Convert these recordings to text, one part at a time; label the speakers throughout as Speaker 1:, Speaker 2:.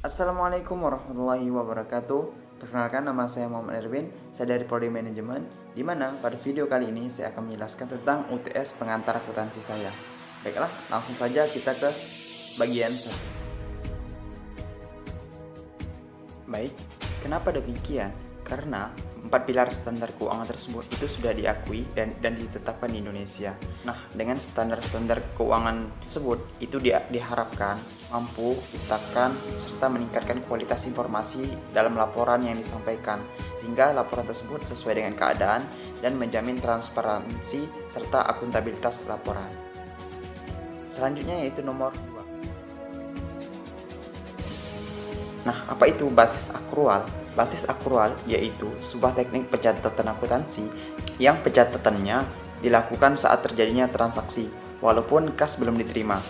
Speaker 1: Assalamualaikum warahmatullahi wabarakatuh. Perkenalkan, nama saya Muhammad Erwin. Saya dari Prodi Manajemen, di mana pada video kali ini saya akan menjelaskan tentang UTS pengantar akuntansi saya. Baiklah, langsung saja kita ke bagian 1. Baik, kenapa demikian? Karena 4 pilar standar keuangan tersebut itu sudah diakui dan ditetapkan di Indonesia. Nah, dengan standar-standar keuangan tersebut itu diharapkan mampu menciptakan serta meningkatkan kualitas informasi dalam laporan yang disampaikan, sehingga laporan tersebut sesuai dengan keadaan dan menjamin transparansi serta akuntabilitas laporan. Selanjutnya yaitu nomor 2. Nah, apa itu basis akrual? Basis akrual yaitu sebuah teknik pencatatan akuntansi yang pencatatannya dilakukan saat terjadinya transaksi, walaupun kas belum diterima.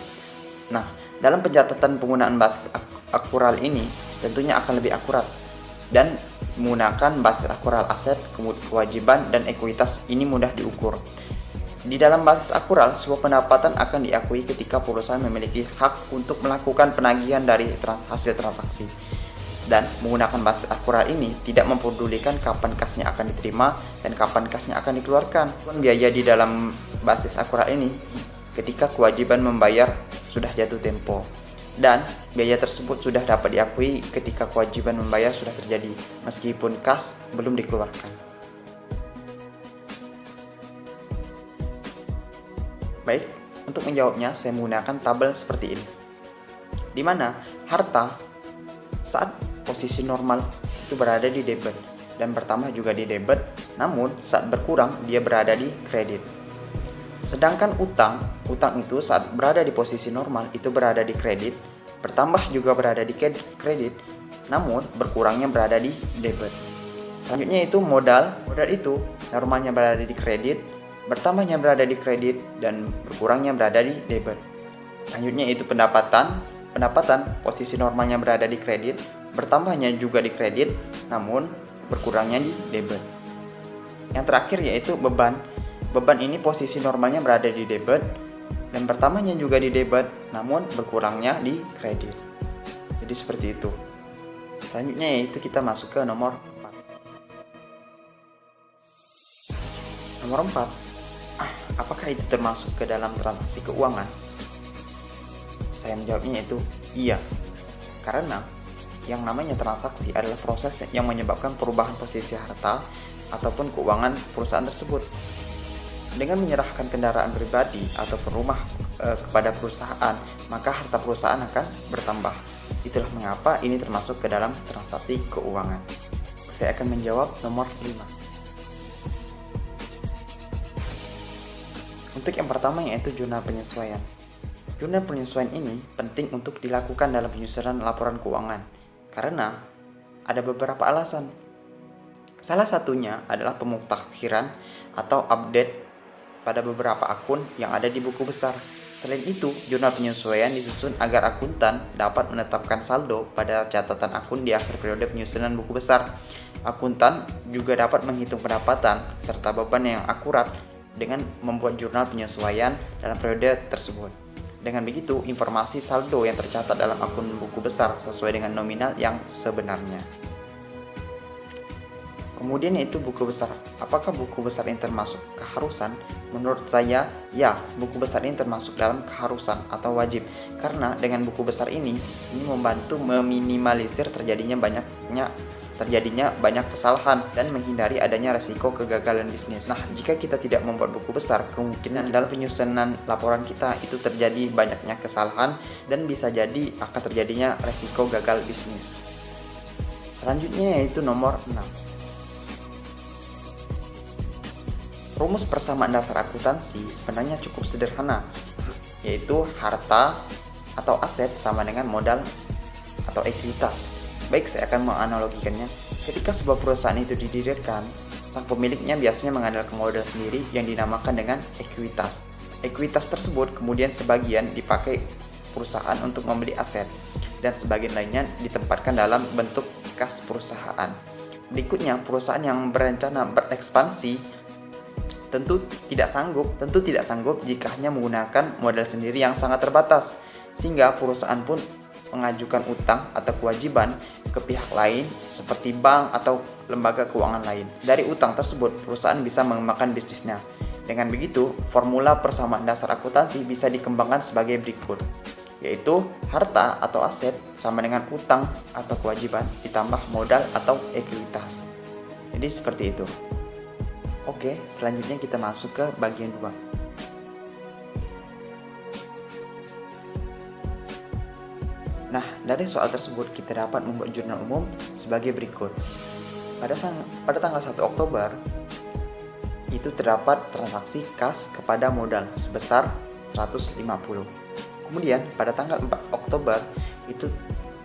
Speaker 1: Nah, dalam pencatatan penggunaan basis akrual ini tentunya akan lebih akurat dan menggunakan basis akrual aset, kewajiban, dan ekuitas ini mudah diukur. Di dalam basis akrual, sebuah pendapatan akan diakui ketika perusahaan memiliki hak untuk melakukan penagihan dari hasil transaksi. Dan menggunakan basis akrual ini tidak mempedulikan kapan kasnya akan diterima dan kapan kasnya akan dikeluarkan. Biaya di dalam basis akrual ini ketika kewajiban membayar sudah jatuh tempo, dan biaya tersebut sudah dapat diakui ketika kewajiban membayar sudah terjadi meskipun kas belum dikeluarkan. Baik, untuk menjawabnya saya menggunakan tabel seperti ini, di mana harta saat posisi normal itu berada di debit dan bertambah juga di debit, namun saat berkurang dia berada di kredit. Sedangkan utang itu saat berada di posisi normal itu berada di kredit, bertambah juga berada di kredit, namun berkurangnya berada di debit. Selanjutnya itu modal itu normalnya berada di kredit, bertambahnya berada di kredit, dan berkurangnya berada di debit. Selanjutnya itu pendapatan posisi normalnya berada di kredit, bertambahnya juga di kredit, namun berkurangnya di debit. Yang terakhir yaitu beban ini posisi normalnya berada di debit dan bertambahnya juga di debit, namun berkurangnya di kredit. Jadi seperti itu. Selanjutnya yaitu kita masuk ke nomor 4. Nomor 4, apakah itu termasuk ke dalam transaksi keuangan? Saya menjawabnya yaitu iya, karena yang namanya transaksi adalah proses yang menyebabkan perubahan posisi harta ataupun keuangan perusahaan tersebut. Dengan menyerahkan kendaraan pribadi ataupun rumah kepada perusahaan, maka harta perusahaan akan bertambah. Itulah mengapa ini termasuk ke dalam transaksi keuangan. Saya akan menjawab nomor 5. Untuk yang pertama yaitu jurnal penyesuaian. Jurnal penyesuaian ini penting untuk dilakukan dalam penyusunan laporan keuangan karena ada beberapa alasan. Salah satunya adalah pemutakhiran atau update pada beberapa akun yang ada di buku besar. Selain itu, jurnal penyesuaian disusun agar akuntan dapat menetapkan saldo pada catatan akun di akhir periode penyusunan buku besar. Akuntan juga dapat menghitung pendapatan serta beban yang akurat dengan membuat jurnal penyesuaian dalam periode tersebut. Dengan begitu, informasi saldo yang tercatat dalam akun buku besar sesuai dengan nominal yang sebenarnya. Kemudian yaitu buku besar. Apakah buku besar ini termasuk keharusan? Menurut saya, ya, buku besar ini termasuk dalam keharusan atau wajib. Karena dengan buku besar ini membantu meminimalisir terjadinya banyak kesalahan dan menghindari adanya resiko kegagalan bisnis. Nah, jika kita tidak membuat buku besar, kemungkinan dalam penyusunan laporan kita itu terjadi banyaknya kesalahan dan bisa jadi akan terjadinya resiko gagal bisnis. Selanjutnya yaitu nomor 6. Rumus persamaan dasar akuntansi sebenarnya cukup sederhana, yaitu harta atau aset sama dengan modal atau ekuitas. Baik, saya akan menganalogikannya. Ketika sebuah perusahaan itu didirikan, sang pemiliknya biasanya mengandalkan modal sendiri yang dinamakan dengan ekuitas. Ekuitas tersebut kemudian sebagian dipakai perusahaan untuk membeli aset, dan sebagian lainnya ditempatkan dalam bentuk kas perusahaan. Berikutnya, perusahaan yang berencana berekspansi tentu tidak sanggup jika hanya menggunakan modal sendiri yang sangat terbatas, sehingga perusahaan pun mengajukan utang atau kewajiban ke pihak lain seperti bank atau lembaga keuangan lain. Dari utang tersebut, perusahaan bisa mengembangkan bisnisnya. Dengan begitu, formula persamaan dasar akuntansi bisa dikembangkan sebagai berikut, yaitu harta atau aset sama dengan utang atau kewajiban ditambah modal atau ekuitas. Jadi seperti itu. Oke, selanjutnya kita masuk ke bagian 2. Nah, dari soal tersebut kita dapat membuat jurnal umum sebagai berikut. Pada tanggal 1 Oktober, itu terdapat transaksi kas kepada modal sebesar 150. Kemudian pada tanggal 4 Oktober, itu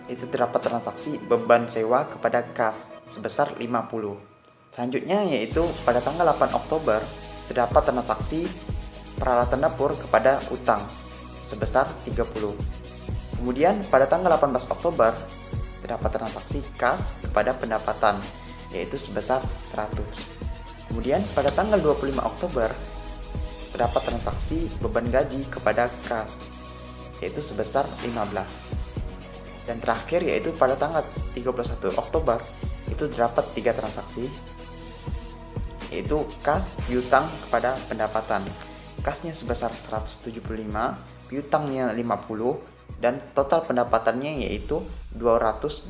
Speaker 1: terdapat transaksi beban sewa kepada kas sebesar 50. Selanjutnya yaitu pada tanggal 8 Oktober, terdapat transaksi peralatan dapur kepada utang sebesar 30. Kemudian pada tanggal 18 Oktober terdapat transaksi kas kepada pendapatan yaitu sebesar 100. Kemudian pada tanggal 25 Oktober terdapat transaksi beban gaji kepada kas yaitu sebesar 15. Dan terakhir yaitu pada tanggal 31 Oktober itu terdapat 3 transaksi yaitu kas piutang kepada pendapatan. Kasnya sebesar 175, piutangnya 50 dan total pendapatannya yaitu 225.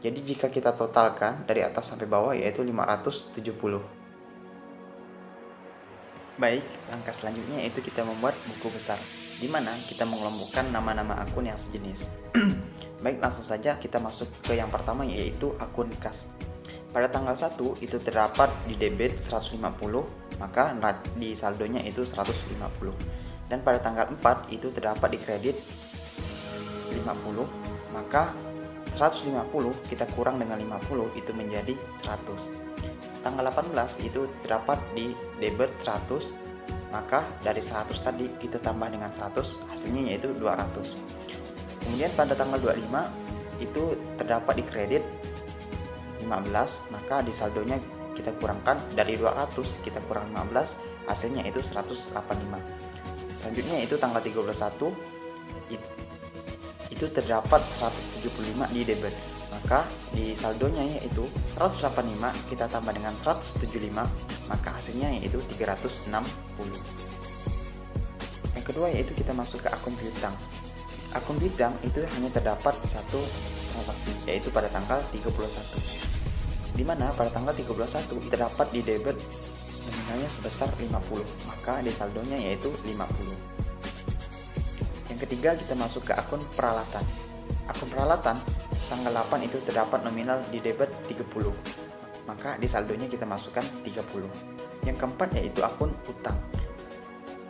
Speaker 1: Jadi jika kita totalkan dari atas sampai bawah yaitu 570. Baik, langkah selanjutnya yaitu kita membuat buku besar, di mana kita mengelompokkan nama-nama akun yang sejenis. Baik, langsung saja kita masuk ke yang pertama yaitu akun kas. Pada tanggal 1 itu terdapat di debit 150, maka di saldonya itu 150. Dan pada tanggal 4 itu terdapat di kredit 50, maka 150 kita kurang dengan 50 itu menjadi 100. Tanggal 18 itu terdapat di debit 100, maka dari 100 tadi kita tambah dengan 100, hasilnya yaitu 200. Kemudian pada tanggal 25 itu terdapat di kredit 15, maka di saldonya kita kurangkan dari 200 kita kurang 15, hasilnya itu 185. Selanjutnya itu tanggal 31 itu terdapat 175 di debit, maka di saldonya yaitu 185 kita tambah dengan 175, maka hasilnya yaitu 360. Yang kedua yaitu kita masuk ke akun piutang. Akun piutang itu hanya terdapat satu transaksi yaitu pada tanggal 31, di mana pada tanggal 31 terdapat di debit nominalnya sebesar 50, maka di saldonya yaitu 50. Yang ketiga kita masuk ke akun peralatan. Akun peralatan tanggal 8 itu terdapat nominal di debit 30, maka di saldonya kita masukkan 30. Yang keempat yaitu akun utang.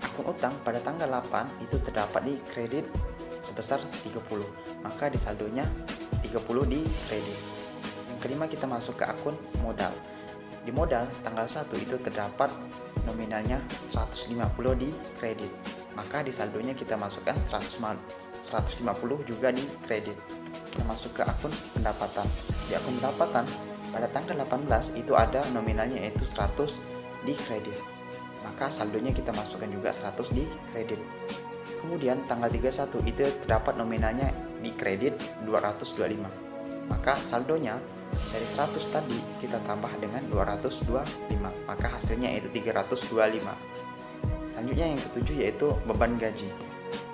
Speaker 1: Akun utang pada tanggal 8 itu terdapat di kredit sebesar 30, maka di saldonya 30 di kredit. Yang kelima kita masuk ke akun modal. Di modal tanggal 1 itu terdapat nominalnya 150 di kredit, maka di saldonya kita masukkan 150 juga di kredit. Kita masuk ke akun pendapatan. Di akun pendapatan pada tanggal 18 itu ada nominalnya yaitu 100 di kredit, maka saldonya kita masukkan juga 100 di kredit. Kemudian tanggal 31 itu terdapat nominalnya di kredit 225, maka saldonya dari 100 tadi kita tambah dengan 225, maka hasilnya yaitu 325. Selanjutnya yang ketujuh yaitu beban gaji.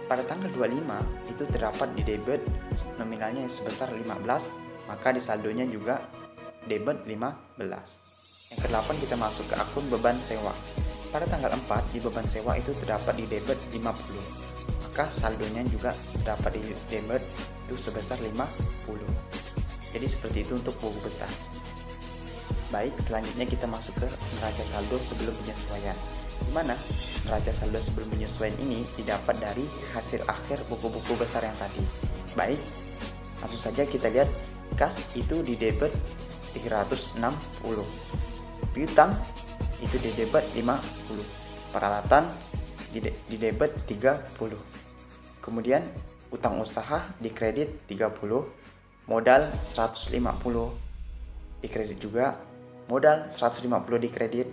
Speaker 1: Pada tanggal 25 itu terdapat di debit nominalnya sebesar 15, maka di saldonya juga debit 15. Yang ke-8 kita masuk ke akun beban sewa. Pada tanggal 4 di beban sewa itu terdapat di debit 50, maka saldonya juga terdapat di debit itu sebesar 50. Jadi seperti itu untuk buku besar. Baik, selanjutnya kita masuk ke neraca saldo sebelum penyesuaian, di mana neraca saldo sebelum penyesuaian ini didapat dari hasil akhir buku-buku besar yang tadi. Baik, langsung saja kita lihat. Kas itu di debit 360, piutang itu di debit 50, peralatan di debit 30, kemudian utang usaha di kredit 30, modal 150 di kredit juga, modal 150 di kredit,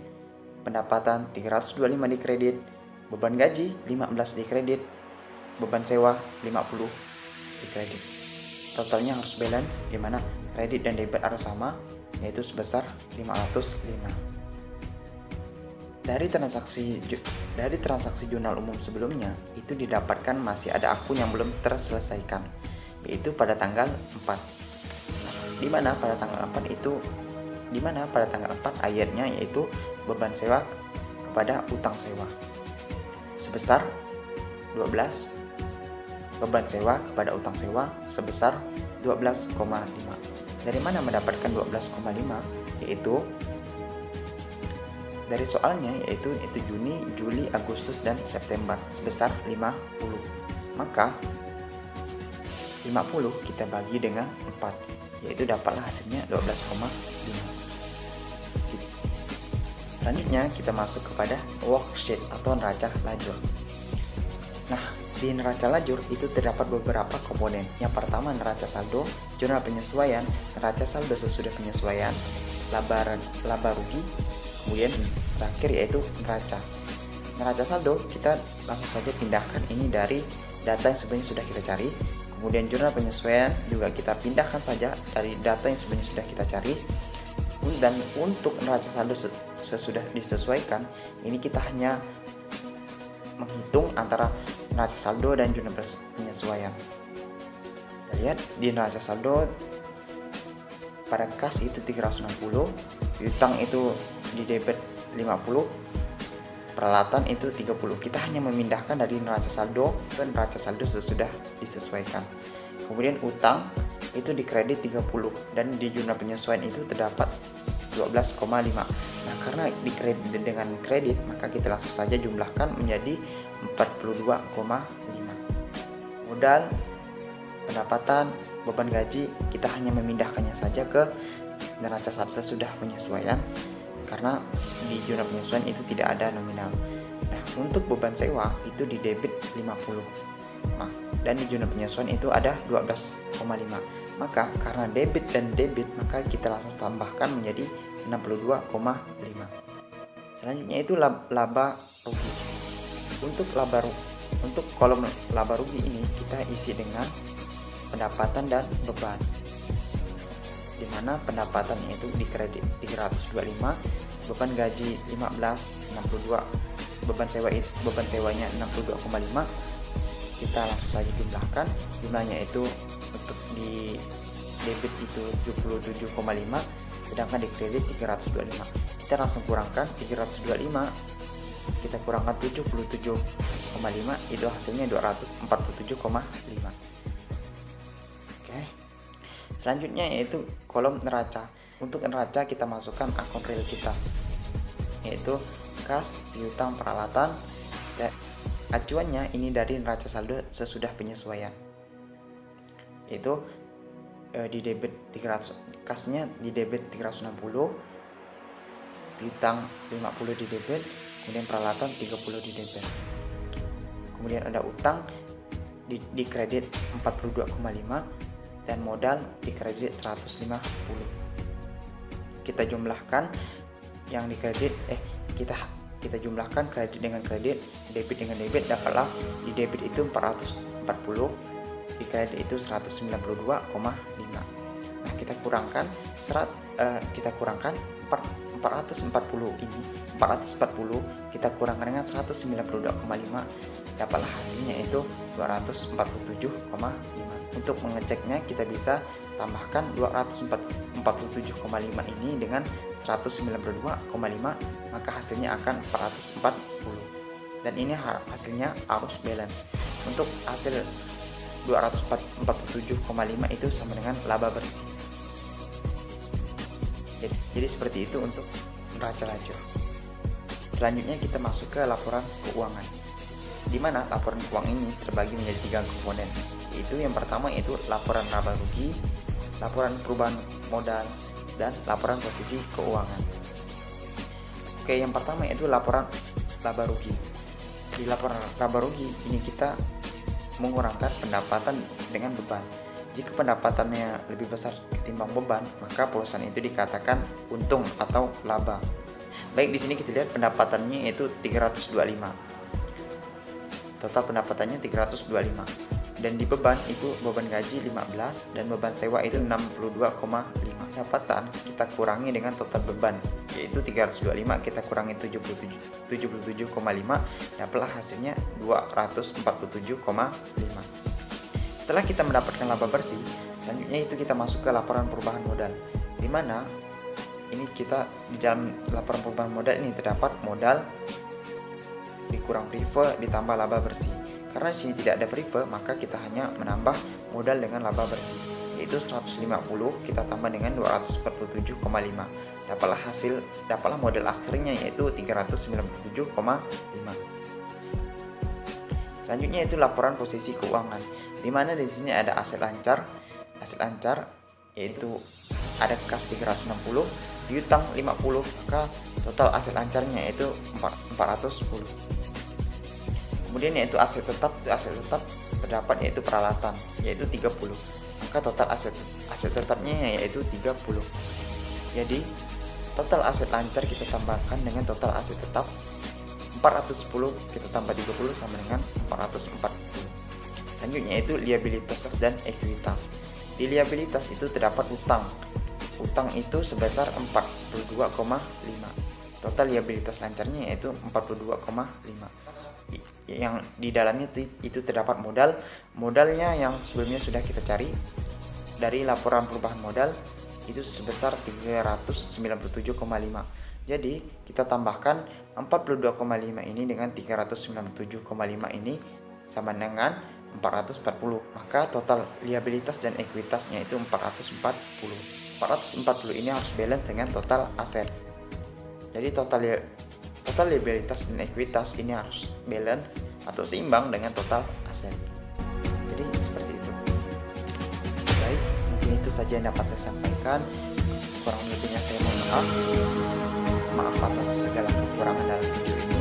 Speaker 1: pendapatan 325 di kredit, beban gaji 15 di kredit, beban sewa 50 di kredit. Totalnya harus balance, di mana kredit dan debit harus sama, yaitu sebesar 505. Dari transaksi jurnal umum sebelumnya, itu didapatkan masih ada akun yang belum terselesaikan, yaitu pada tanggal 4. Di mana pada tanggal 4 ayatnya yaitu beban sewa kepada utang sewa sebesar 12, beban sewa kepada utang sewa sebesar 12,5. Dari mana mendapatkan 12,5? Yaitu dari soalnya, yaitu Juni, Juli, Agustus, dan September sebesar 50. Maka 50 kita bagi dengan 4, yaitu dapatlah hasilnya 12,5. Selanjutnya kita masuk kepada worksheet atau neraca lajur. Nah, di neraca lajur itu terdapat beberapa komponen. Yang pertama neraca saldo, jurnal penyesuaian, neraca saldo sesudah penyesuaian, laba rugi, kemudian terakhir yaitu neraca saldo. Kita langsung saja pindahkan ini dari data yang sebenarnya sudah kita cari. Kemudian jurnal penyesuaian juga kita pindahkan saja dari data yang sebenarnya sudah kita cari. Dan untuk neraca saldo sesudah disesuaikan, ini kita hanya menghitung antara neraca saldo dan jurnal penyesuaian. Kita lihat di neraca saldo pada kas itu 360, piutang itu di debit 50, peralatan itu 30. Kita hanya memindahkan dari neraca saldo ke neraca saldo sesudah disesuaikan. Kemudian utang itu di kredit 30 dan di jurnal penyesuaian itu terdapat 12,5. Nah, karena di kredit dengan kredit, maka kita langsung saja jumlahkan menjadi 42,5. Modal, pendapatan, beban gaji, kita hanya memindahkannya saja ke neraca saldo sesudah penyesuaian karena di jurnal penyesuaian itu tidak ada nominal. Nah, untuk beban sewa itu di debit 50. Dan di jurnal penyesuaian itu ada 12,5. Maka karena debit dan debit, maka kita langsung tambahkan menjadi 62,5. Selanjutnya itu laba rugi. Untuk kolom laba rugi ini kita isi dengan pendapatan dan beban. Di mana pendapatannya itu di kredit 325, beban gaji 15, 62, beban sewanya 62,5. Kita langsung saja jumlahkan, jumlahnya itu untuk di debit itu 77,5, sedangkan di kredit 325. Kita langsung kurangkan 325, kita kurangkan 77,5, itu hasilnya 247,5. Oke. Selanjutnya yaitu kolom neraca. Untuk neraca kita masukkan akun real kita, yaitu kas, piutang, peralatan, dan acuannya ini dari neraca saldo sesudah penyesuaian, yaitu di debit 300, kasnya di debit 360, piutang 50 di debit, kemudian peralatan 30 di debit. Kemudian ada utang di kredit 42,5 dan modal di kredit 150. Kita jumlahkan yang di kredit kita jumlahkan kredit dengan kredit, debit dengan debit, dapatlah di debit itu 440, di kredit itu 192,5. Nah, kita kurangkan 440 ini, 440 kita kurangkan dengan 192,5, dapatlah hasilnya itu 247,5. Untuk mengeceknya kita bisa tambahkan 247,5 ini dengan 192,5, maka hasilnya akan 440. Dan ini hasilnya arus balance. Untuk hasil 247,5 itu sama dengan laba bersih. Jadi seperti itu untuk neraca lajur. Selanjutnya kita masuk ke laporan keuangan, di mana laporan keuangan ini terbagi menjadi 3 komponen, yaitu yang pertama yaitu laporan laba rugi, laporan perubahan modal, dan laporan posisi keuangan. Oke, yang pertama yaitu laporan laba rugi. Di laporan laba rugi ini kita mengurangkan pendapatan dengan beban. Jika pendapatannya lebih besar ketimbang beban, maka perusahaan itu dikatakan untung atau laba. Baik, di sini kita lihat pendapatannya yaitu 325. Total pendapatannya 325. Dan di beban itu beban gaji 15 dan beban sewa itu 62,5. Pendapatan kita kurangi dengan total beban, yaitu 325 kita kurangi 77,5, dapatlah hasilnya 247,5. Setelah kita mendapatkan laba bersih, selanjutnya itu kita masuk ke laporan perubahan modal, di mana ini kita di dalam laporan perubahan modal ini terdapat modal dikurang prive ditambah laba bersih. Karena di sini tidak ada prive, maka kita hanya menambah modal dengan laba bersih, yaitu 150 kita tambah dengan 247,5. Dapatlah modal akhirnya yaitu 397,5. Selanjutnya itu laporan posisi keuangan, di mana di sini ada aset lancar. Aset lancar yaitu ada kas 360, piutang 50, maka total aset lancarnya yaitu 410. Kemudian yaitu aset tetap terdapat yaitu peralatan yaitu 30, maka total aset tetapnya yaitu 30. Jadi total aset lancar kita tambahkan dengan total aset tetap 410 kita tambah 30 sama dengan 440. Selanjutnya itu liabilitas dan ekuitas. Di liabilitas itu terdapat utang itu sebesar 42,5. Total liabilitas lancarnya yaitu 42,5. Yang di dalamnya itu terdapat modalnya yang sebelumnya sudah kita cari dari laporan perubahan modal itu sebesar 397,5. Jadi kita tambahkan 42,5 ini dengan 397,5 ini sama dengan 440, maka total liabilitas dan ekuitasnya itu 440 ini harus balance dengan total aset. Jadi total liabilitas dan ekuitas ini harus balance atau seimbang dengan total aset. Jadi seperti itu. Baik, mungkin itu saja yang dapat saya sampaikan. Kurang lebihnya saya mohon maaf atas segala kekurangan dalam video ini.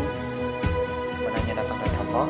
Speaker 1: Sebenarnya datang dari Allah.